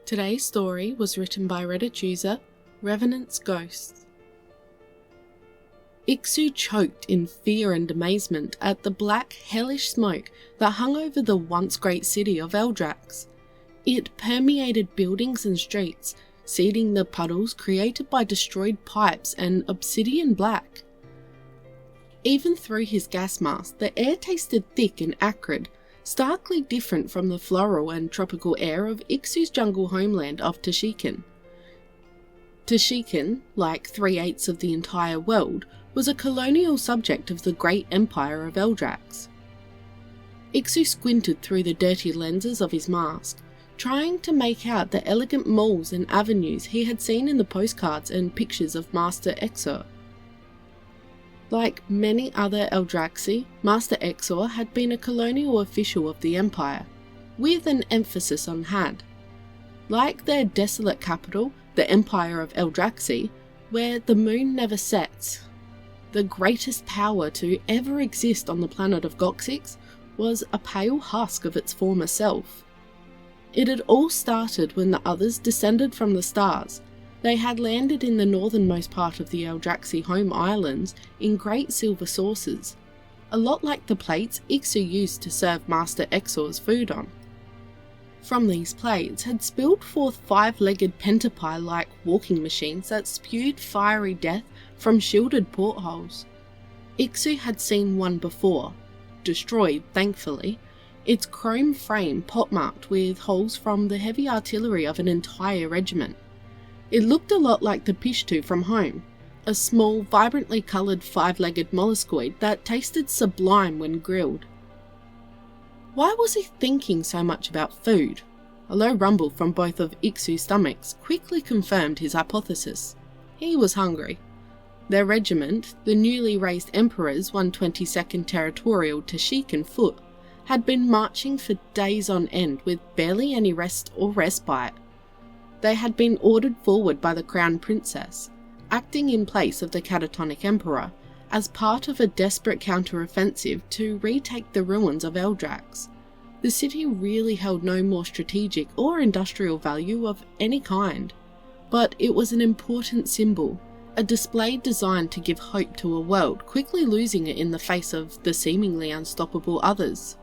Today's story was written by Reddit user Revenantsghost. Iksu choked in fear and amazement at the black, hellish smoke that hung over the once great city of Eldrax. It permeated buildings and streets, seeding the puddles created by destroyed pipes and obsidian black. Even through his gas mask, the air tasted thick and acrid, starkly different from the floral and tropical air of Iksu's jungle homeland of Tashikan. Tashikan, like 3/8 of the entire world, was a colonial subject of the great empire of Eldrax. Iksu squinted through the dirty lenses of his mask, trying to make out the elegant malls and avenues he had seen in the postcards and pictures of Master Exor. Like many other Eldraxi, Master Exor had been a colonial official of the Empire, with an emphasis on had. Like their desolate capital, the Empire of Eldraxi, where the moon never sets, the greatest power to ever exist on the planet of Goxix was a pale husk of its former self. It had all started when the others descended from the stars. They had landed in the northernmost part of the Eldraxi home islands in great silver saucers, a lot like the plates Iksu used to serve Master Exor's food on. From these plates had spilled forth 5-legged pentapie-like walking machines that spewed fiery death from shielded portholes. Iksu had seen one before, destroyed thankfully, its chrome frame pockmarked with holes from the heavy artillery of an entire regiment. It looked a lot like the Pishtu from home, a small, vibrantly coloured 5-legged molluscoid that tasted sublime when grilled. Why was he thinking so much about food? A low rumble from both of Iksu's stomachs quickly confirmed his hypothesis. He was hungry. Their regiment, the newly raised Emperor's 122nd Territorial Tashikan Foot, had been marching for days on end with barely any rest or respite. They had been ordered forward by the Crown Princess, acting in place of the catatonic Emperor, as part of a desperate counter-offensive to retake the ruins of Eldrax. The city really held no more strategic or industrial value of any kind, but it was an important symbol, a display designed to give hope to a world quickly losing it in the face of the seemingly unstoppable others.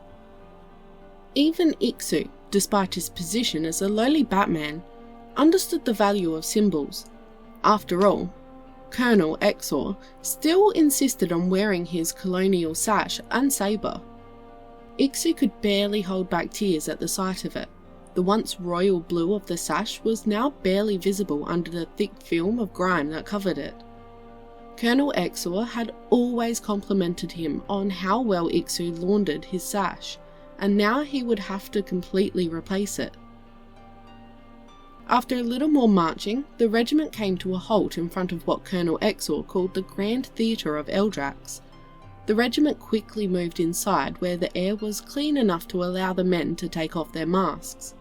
Even Iksu, despite his position as a lowly Batman, understood the value of symbols. After all, Colonel Exor still insisted on wearing his colonial sash and sabre. Iksu could barely hold back tears at the sight of it. The once royal blue of the sash was now barely visible under the thick film of grime that covered it. Colonel Exor had always complimented him on how well Iksu laundered his sash, and now he would have to completely replace it. After a little more marching, the regiment came to a halt in front of what Colonel Exor called the Grand Theatre of Eldrax. The regiment quickly moved inside, where the air was clean enough to allow the men to take off their masks.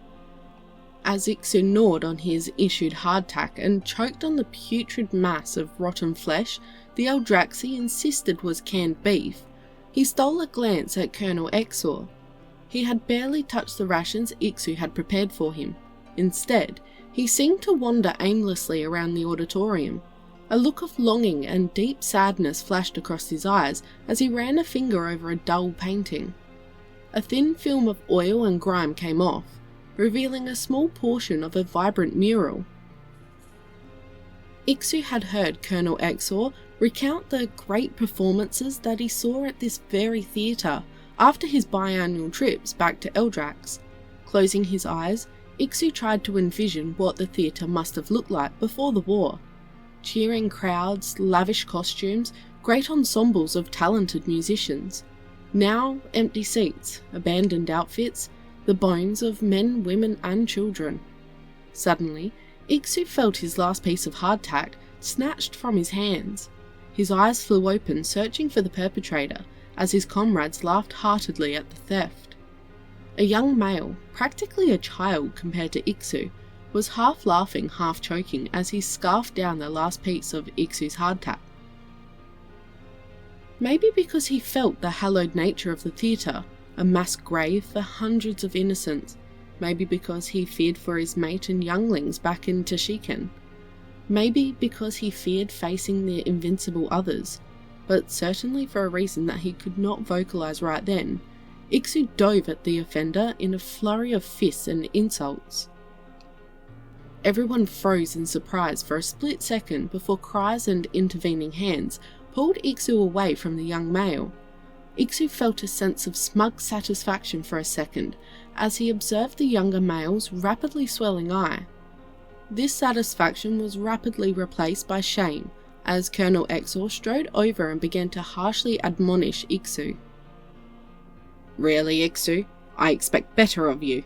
As Iksu gnawed on his issued hardtack and choked on the putrid mass of rotten flesh the Eldraxi insisted was canned beef, he stole a glance at Colonel Exor. He had barely touched the rations Iksu had prepared for him. Instead, he seemed to wander aimlessly around the auditorium. A look of longing and deep sadness flashed across his eyes as he ran a finger over a dull painting. A thin film of oil and grime came off, revealing a small portion of a vibrant mural. Iksu had heard Colonel Exor recount the great performances that he saw at this very theatre after his biannual trips back to Eldrax. Closing his eyes, Iksu tried to envision what the theatre must have looked like before the war. Cheering crowds, lavish costumes, great ensembles of talented musicians. Now empty seats, abandoned outfits, the bones of men, women and children. Suddenly, Iksu felt his last piece of hardtack snatched from his hands. His eyes flew open, searching for the perpetrator, as his comrades laughed heartedly at the theft. A young male, practically a child compared to Iksu, was half laughing, half choking as he scarfed down the last piece of Iksu's hardtack. Maybe because he felt the hallowed nature of the theatre, a mass grave for hundreds of innocents. Maybe because he feared for his mate and younglings back in Tashikan. Maybe because he feared facing the invincible others. But certainly for a reason that he could not vocalise right then, Iksu dove at the offender in a flurry of fists and insults. Everyone froze in surprise for a split second before cries and intervening hands pulled Iksu away from the young male. Iksu felt a sense of smug satisfaction for a second as he observed the younger male's rapidly swelling eye. This satisfaction was rapidly replaced by shame as Colonel Exor strode over and began to harshly admonish Iksu. "Really, Iksu? I expect better of you,"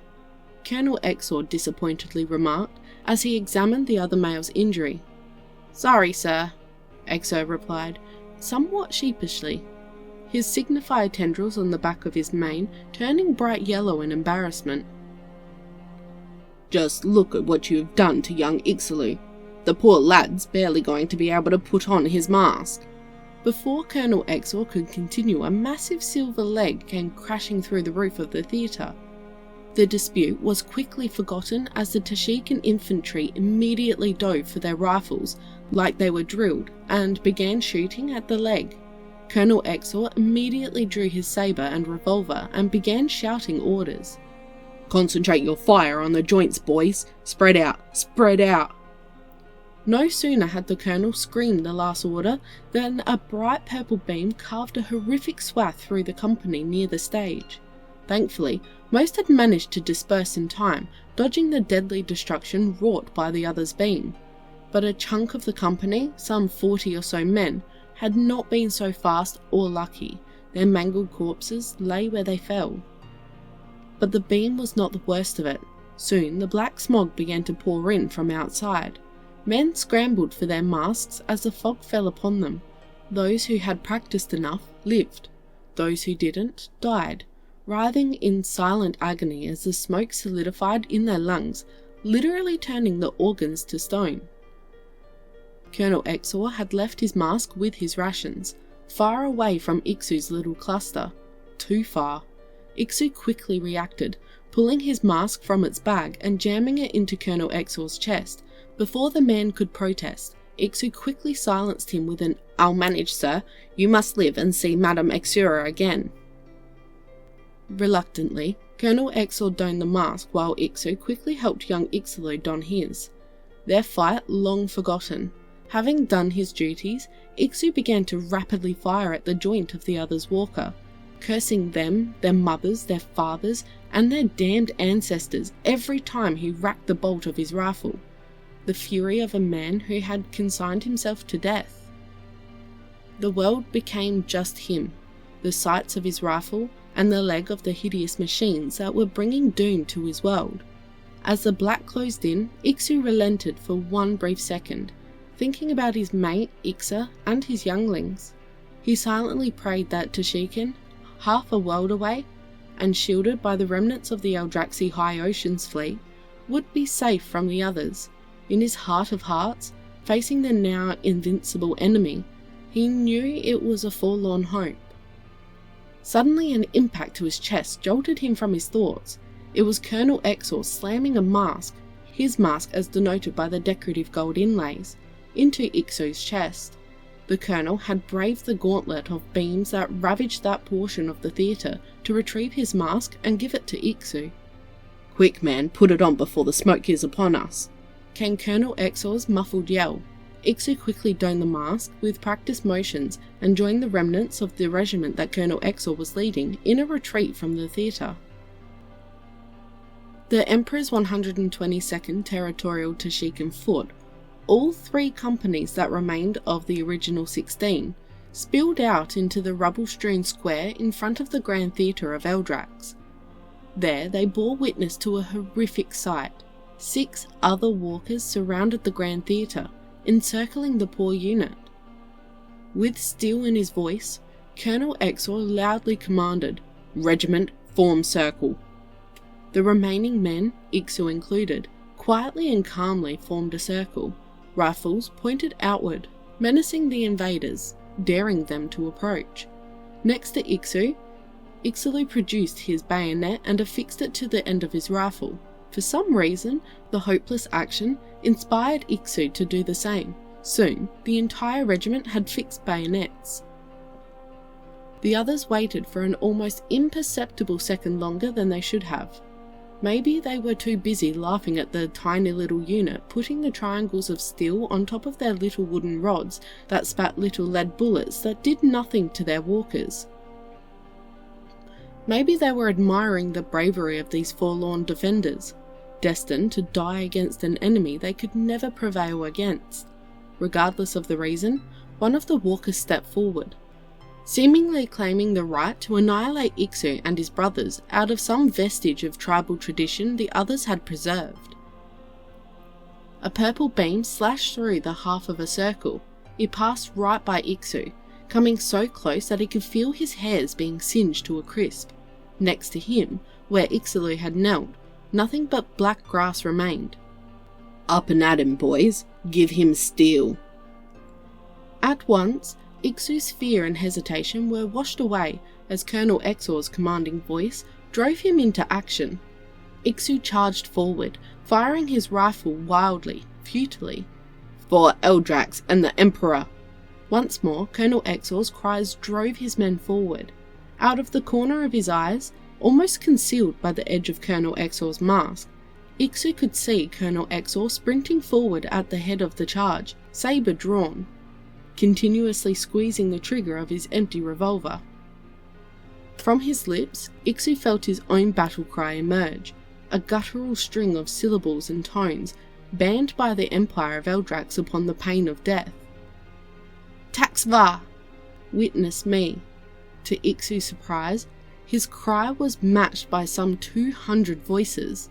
Colonel Exor disappointedly remarked as he examined the other male's injury. "Sorry, sir," Exor replied, somewhat sheepishly, his signifier tendrils on the back of his mane turning bright yellow in embarrassment. "Just look at what you have done to young Ixalu. The poor lad's barely going to be able to put on his mask." Before Colonel Exor could continue, a massive silver leg came crashing through the roof of the theatre. The dispute was quickly forgotten as the Tashikan infantry immediately dove for their rifles like they were drilled and began shooting at the leg. Colonel Exor immediately drew his sabre and revolver and began shouting orders. "Concentrate your fire on the joints, boys! Spread out! Spread out!" No sooner had the colonel screamed the last order than a bright purple beam carved a horrific swath through the company near the stage. Thankfully, most had managed to disperse in time, dodging the deadly destruction wrought by the other's beam. But a chunk of the company, some 40 or so men, had not been so fast or lucky. Their mangled corpses lay where they fell. But the beam was not the worst of it. Soon the black smog began to pour in from outside. Men scrambled for their masks as the fog fell upon them. Those who had practiced enough lived. Those who didn't died, writhing in silent agony as the smoke solidified in their lungs, literally turning the organs to stone. Colonel Exor had left his mask with his rations, far away from Iksu's little cluster. Too far. Iksu quickly reacted, pulling his mask from its bag and jamming it into Colonel Exor's chest. Before the man could protest, Iksu quickly silenced him with an "I'll manage, sir. You must live and see Madame Exura again." Reluctantly, Colonel Exor donned the mask while Iksu quickly helped young Ixalu don his. Their fight long forgotten. Having done his duties, Iksu began to rapidly fire at the joint of the other's walker, cursing them, their mothers, their fathers, and their damned ancestors every time he racked the bolt of his rifle. The fury of a man who had consigned himself to death. The world became just him, the sights of his rifle, and the leg of the hideous machines that were bringing doom to his world. As the black closed in, Iksu relented for one brief second, thinking about his mate, Ixa, and his younglings. He silently prayed that Tashikan, half a world away, and shielded by the remnants of the Eldraxi High Oceans fleet, would be safe from the others. In his heart of hearts, facing the now invincible enemy, he knew it was a forlorn hope. Suddenly an impact to his chest jolted him from his thoughts. It was Colonel Exor slamming a mask, his mask as denoted by the decorative gold inlays, into Iksu's chest. The colonel had braved the gauntlet of beams that ravaged that portion of the theatre to retrieve his mask and give it to Iksu. "Quick, man, put it on before the smoke is upon us," came Colonel Exor's muffled yell. Iksu quickly donned the mask with practiced motions and joined the remnants of the regiment that Colonel Exor was leading in a retreat from the theatre. The Emperor's 122nd Territorial Tashikan Foot, all 3 companies that remained of the original 16, spilled out into the rubble-strewn square in front of the Grand Theatre of Eldrax. There they bore witness to a horrific sight. 6 other walkers surrounded the Grand Theatre, encircling the poor unit. With steel in his voice, Colonel Exor loudly commanded, "Regiment, form circle." The remaining men, Iksu included, quietly and calmly formed a circle, rifles pointed outward, menacing the invaders. daring them to approach. Next to Ixalu produced his bayonet and affixed it to the end of his rifle. For some reason, the hopeless action inspired Ixu to do the same. Soon, the entire regiment had fixed bayonets. The others waited for an almost imperceptible second longer than they should have. Maybe they were too busy laughing at the tiny little unit putting the triangles of steel on top of their little wooden rods that spat little lead bullets that did nothing to their walkers. Maybe they were admiring the bravery of these forlorn defenders, destined to die against an enemy they could never prevail against. Regardless of the reason, one of the walkers stepped forward, seemingly claiming the right to annihilate Ixu and his brothers out of some vestige of tribal tradition the others had preserved. A purple beam slashed through the half of a circle. It passed right by Ixu, coming so close that he could feel his hairs being singed to a crisp. Next to him, where Ixalu had knelt, nothing but black grass remained. "Up and at him, boys. Give him steel." At once, Ixu's fear and hesitation were washed away as Colonel Exor's commanding voice drove him into action. Ixu charged forward, firing his rifle wildly, futilely. "For Eldrax and the Emperor!" Once more, Colonel Exor's cries drove his men forward. Out of the corner of his eyes, almost concealed by the edge of Colonel Exor's mask, Ixu could see Colonel Exor sprinting forward at the head of the charge, sabre drawn, continuously squeezing the trigger of his empty revolver. From his lips, Ixu felt his own battle cry emerge, a guttural string of syllables and tones banned by the Empire of Eldrax upon the pain of death. "Taxvar! Witness me." To Ixu's surprise, his cry was matched by some 200 voices.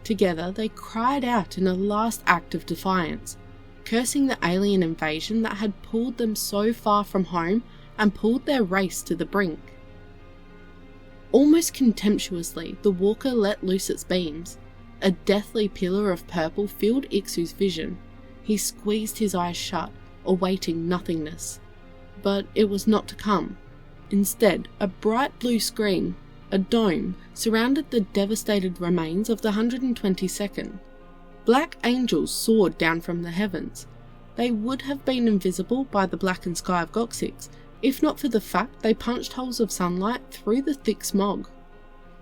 Together they cried out in a last act of defiance, cursing the alien invasion that had pulled them so far from home and pulled their race to the brink. Almost contemptuously, the walker let loose its beams. A deathly pillar of purple filled Ixu's vision. He squeezed his eyes shut, awaiting nothingness. But it was not to come. Instead, a bright blue screen, a dome, surrounded the devastated remains of the 122nd. Black angels soared down from the heavens. They would have been invisible by the blackened sky of Goxix, if not for the fact they punched holes of sunlight through the thick smog.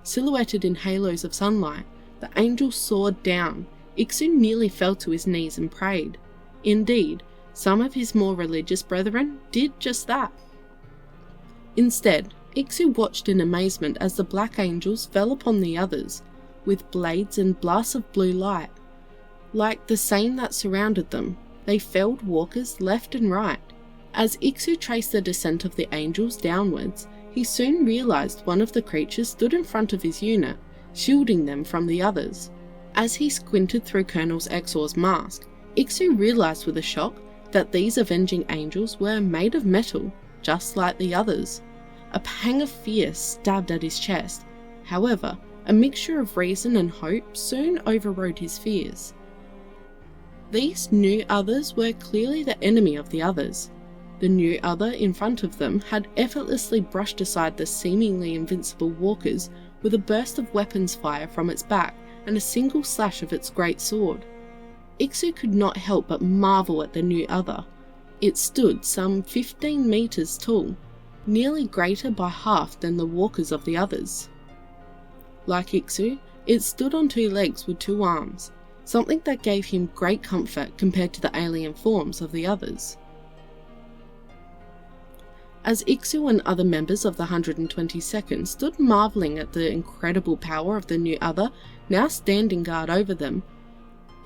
Silhouetted in halos of sunlight, the angels soared down. Ixu nearly fell to his knees and prayed. Indeed, some of his more religious brethren did just that. Instead, Ixu watched in amazement as the black angels fell upon the others, with blades and blasts of blue light. Like the same that surrounded them, they felled walkers left and right. As Ixu traced the descent of the angels downwards, he soon realised one of the creatures stood in front of his unit, shielding them from the others. As he squinted through Colonel Exor's mask, Ixu realised with a shock that these avenging angels were made of metal, just like the others. A pang of fear stabbed at his chest. However, a mixture of reason and hope soon overrode his fears. These new others were clearly the enemy of the others. The new other in front of them had effortlessly brushed aside the seemingly invincible walkers with a burst of weapons fire from its back and a single slash of its great sword. Ixu could not help but marvel at the new other. It stood some 15 meters tall, nearly greater by half than the walkers of the others. Like Ixu, it stood on 2 legs with 2 arms, something that gave him great comfort compared to the alien forms of the others. As Ixu and other members of the 122nd stood marvelling at the incredible power of the new other now standing guard over them,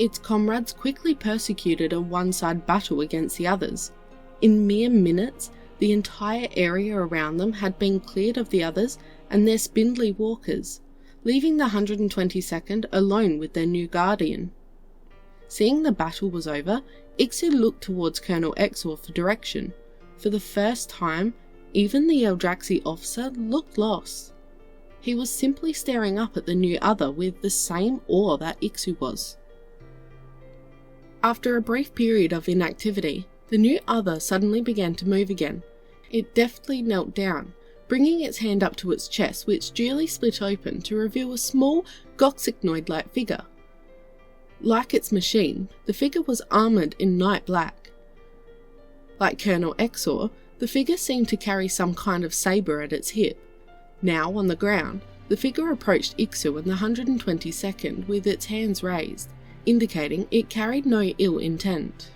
its comrades quickly persecuted a one-side battle against the others. In mere minutes, the entire area around them had been cleared of the others and their spindly walkers, leaving the 122nd alone with their new guardian. Seeing the battle was over, Ixu looked towards Colonel Exor for direction. For the first time, even the Eldraxi officer looked lost. He was simply staring up at the new other with the same awe that Ixu was. After a brief period of inactivity, the new other suddenly began to move again, It deftly knelt down, bringing its hand up to its chest, which duly split open to reveal a small, goxicnoid-like figure. Like its machine, the figure was armoured in night black. Like Colonel Exor, the figure seemed to carry some kind of sabre at its hip. Now, on the ground, the figure approached Ixu in the 122nd with its hands raised, indicating it carried no ill intent.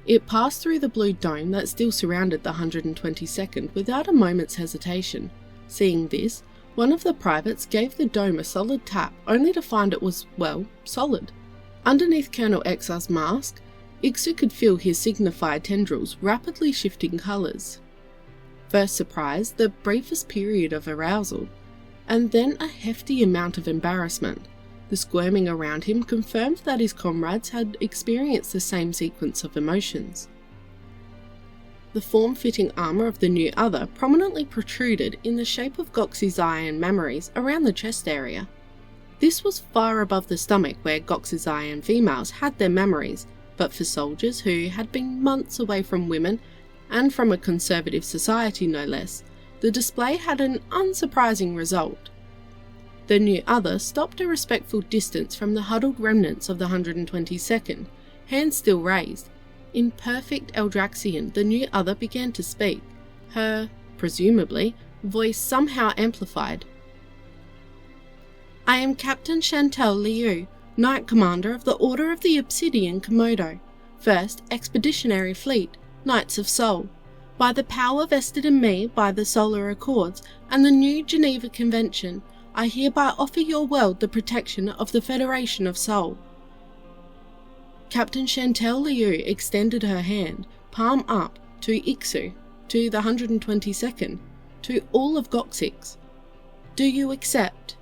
It passed through the blue dome that still surrounded the 122nd without a moment's hesitation. Seeing this, one of the privates gave the dome a solid tap, only to find it was, well, solid. Underneath Colonel Exar's mask, Ixu could feel his signified tendrils rapidly shifting colours. First surprise, the briefest period of arousal, and then a hefty amount of embarrassment. The squirming around him confirmed that his comrades had experienced the same sequence of emotions. The form-fitting armour of the new other prominently protruded in the shape of Goxi's eye and mammaries around the chest area. This was far above the stomach where Goxi's eye and females had their mammaries, but for soldiers who had been months away from women, and from a conservative society no less, the display had an unsurprising result. The new other stopped a respectful distance from the huddled remnants of the 122nd, hands still raised. In perfect Eldraxian, the new other began to speak, her, presumably, voice somehow amplified. "I am Captain Chantel Liu, Knight Commander of the Order of the Obsidian Komodo, 1st Expeditionary Fleet, Knights of Sol. By the power vested in me by the Solar Accords and the New Geneva Convention, I hereby offer your world the protection of the Federation of Sol." Captain Chantel Liu extended her hand, palm up, to Ixu, to the 122nd, to all of Goxix. "Do you accept?"